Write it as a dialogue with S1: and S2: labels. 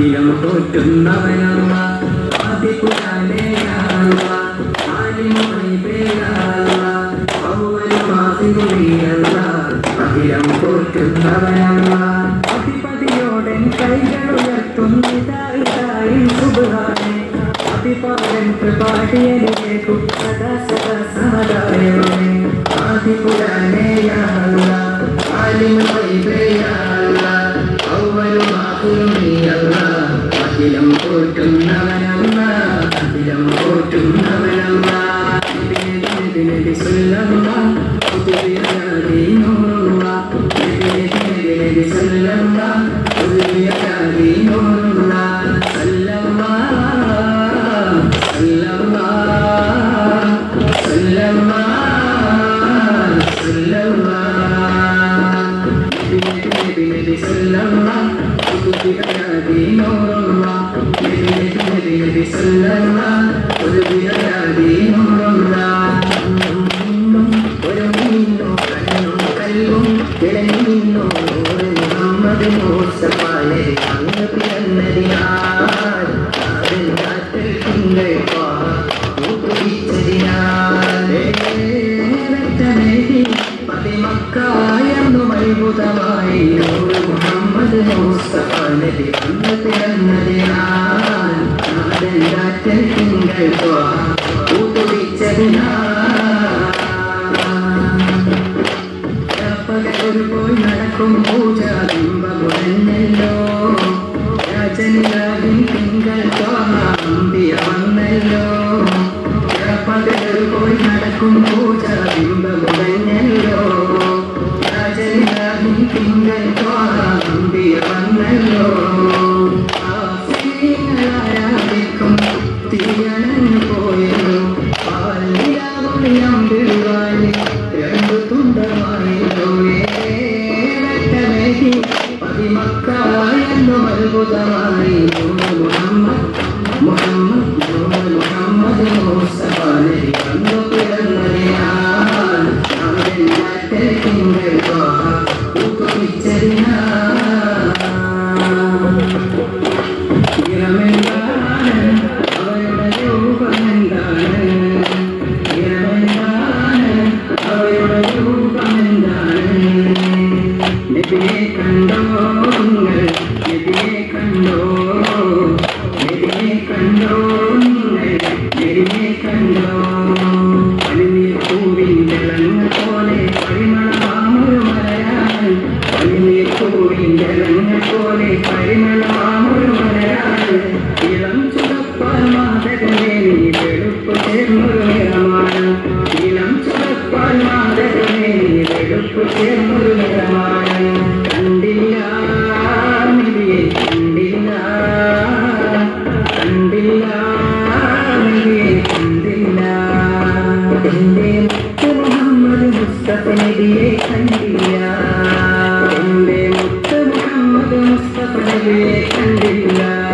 S1: അഖിലം പോറ്റുന്നവനല്ല ആദിപുരാനേ അല്ലാഹ് ആലിമുൽ അല്ലാഹ് അവ്വലും ആഖിറുല്ലല്ലാഹ് അഖിലം പോറ്റുന്നവനല്ല അധിപതിയോടൻ കൈകളുയർത്തുന്നിതായി സുബ്ഹാനേ അതിപാലൻ കൃപാടിയനിലേക്കും സദാ സദാ സദായവനേ ആദിപുരാനേ അല്ലാഹ് ആലിമുൽ അല്ലാഹ് അവ്വലും ആഖിറുല്ലല്ലാഹ് അഖിലം പോറ്റുന്നവനല്ലാഹ് അഖിലം പോറ്റുന്നവനല്ലാഹ് നബി സല്ലല്ലാഹു അലൈഹി നൂറുല്ലാഹ് നബി സല്ലല്ലാഹു അലൈഹി നൂറുല്ലാഹ് മുഹമ്മദ് മുസ്തഫ നബി പോയി നടക്കും പൂജ ബിംബമുടന്നല്ലോ രാജനിലാവിൻ തിങ്കൾ അമ്പിയ വന്നല്ലോ പകലൊരു പോയി നടക്കും പൂജ ബിംബമുടന്നല്ലോ രാജനിലാവിൻ തിങ്കൾ അമ്പിയ വന്നല്ലോ ആരാധിക്കും തീയണഞ്ഞു പോയല്ലോ പാലിയാവുള്ളിയമ്പിടുവാനി രണ്ടു തുണ്ടമായല്ലോ ഏട്ടമേകി പതിമക്കായെന്നും അത്ഭുതമായി മുഹമ്മദ് മുഹമ്മദ് മുഹമ്മദ് മുസ്തഫ നബി വന്നു പിറന്നതിനാൽ അവരുടെ തിങ്കൾ കണ്ടില്ല